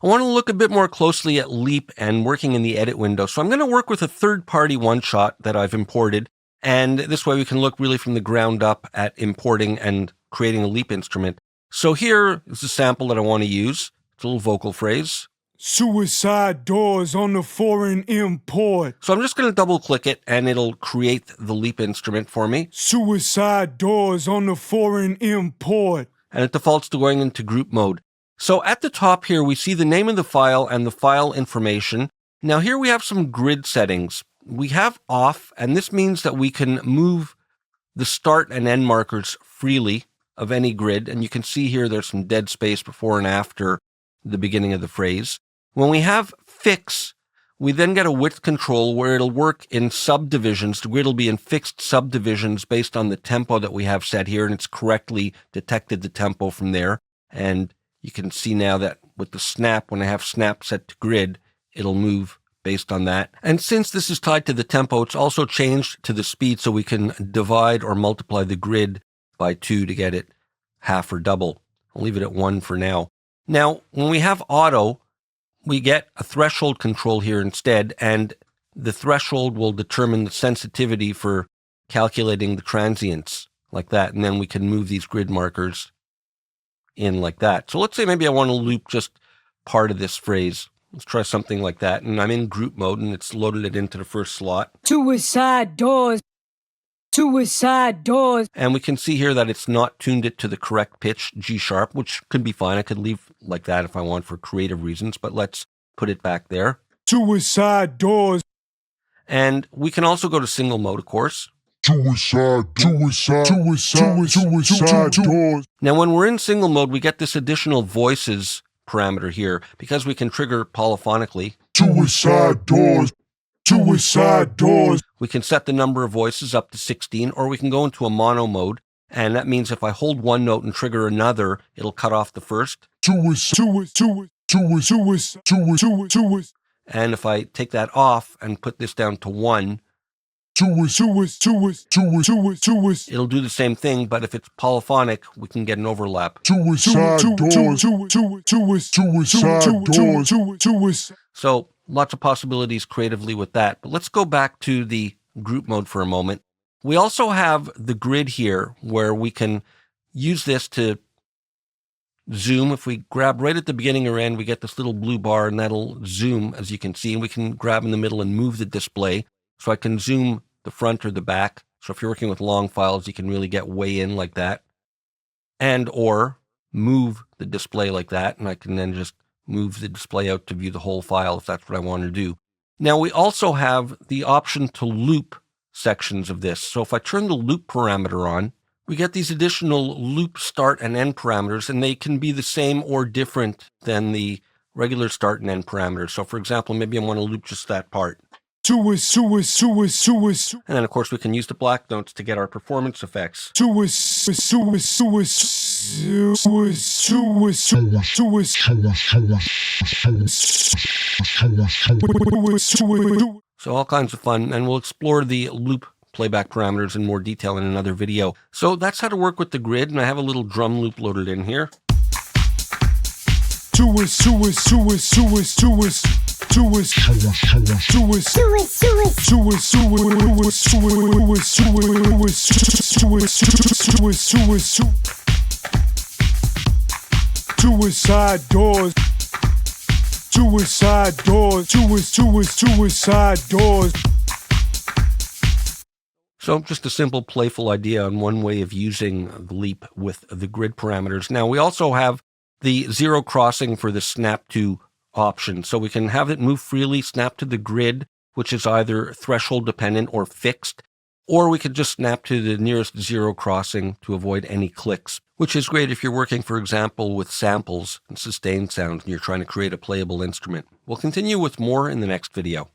I want to look a bit more closely at Leap and working in the edit window. So I'm going to work with a third-party one-shot that I've imported. And this way we can look really from the ground up at importing and creating a Leap instrument. So here is a sample that I want to use. It's a little vocal phrase. Suicide doors on the foreign import. So I'm just going to double click it and it'll create the Leap instrument for me. Suicide doors on the foreign import. And it defaults to going into group mode. So at the top here, we see the name of the file and the file information. Now here we have some grid settings. We have off, and this means that we can move the start and end markers freely of any grid. And you can see here there's some dead space before and after the beginning of the phrase. When we have fix, we then get a width control where it'll work in subdivisions. The grid will be in fixed subdivisions based on the tempo that we have set here, and it's correctly detected the tempo from there. And you can see now that with the snap, when I have snap set to grid, it'll move based on that. And since this is tied to the tempo, it's also changed to the speed so we can divide or multiply the grid by 2 to get it half or double. I'll leave it at 1 for now. Now, when we have auto, we get a threshold control here instead, and the threshold will determine the sensitivity for calculating the transients like that, and then we can move these grid markers in like that. So let's say maybe I want to loop just part of this phrase. Let's try something like that, and I'm in group mode, and it's loaded it into the first slot. Suicide doors. Suicide doors. And we can see here that it's not tuned it to the correct pitch, G sharp, which could be fine. I could leave like that if I want for creative reasons, but let's put it back there. Suicide doors. And we can also go to single mode, of course. Suicide doors. Now, when we're in single mode, we get this additional voices parameter here because we can trigger polyphonically. Suicide doors. Suicide doors. We can set the number of voices up to 16, or we can go into a mono mode. And that means if I hold one note and trigger another, it'll cut off the first. And if I take that off and put this down to 1, it'll do the same thing, but if it's polyphonic, we can get an overlap. Suicide doors. So lots of possibilities creatively with that. But let's go back to the group mode for a moment. We also have the grid here where we can use this to zoom. If we grab right at the beginning or end, we get this little blue bar and that'll zoom, as you can see. And we can grab in the middle and move the display. So I can zoom the front or the back. So if you're working with long files, you can really get way in like that. And or move the display like that. And I can then just move the display out to view the whole file if that's what I want to do. Now we also have the option to loop sections of this. So if I turn the loop parameter on, we get these additional loop start and end parameters, and they can be the same or different than the regular start and end parameters. So for example, maybe I want to loop just that part. And then of course we can use the black notes to get our performance effects. So all kinds of fun, and we'll explore the loop playback parameters in more detail in another video. So that's how to work with the grid, and I have a little drum loop loaded in here. Suicide doors. Suicide doors. Suicide doors. So just a simple playful idea on one way of using the Leap with the grid parameters. Now we also have the zero crossing for the snap to option. So we can have it move freely, snap to the grid, which is either threshold dependent or fixed, or we could just snap to the nearest zero crossing to avoid any clicks, which is great if you're working, for example, with samples and sustained sounds and you're trying to create a playable instrument. We'll continue with more in the next video.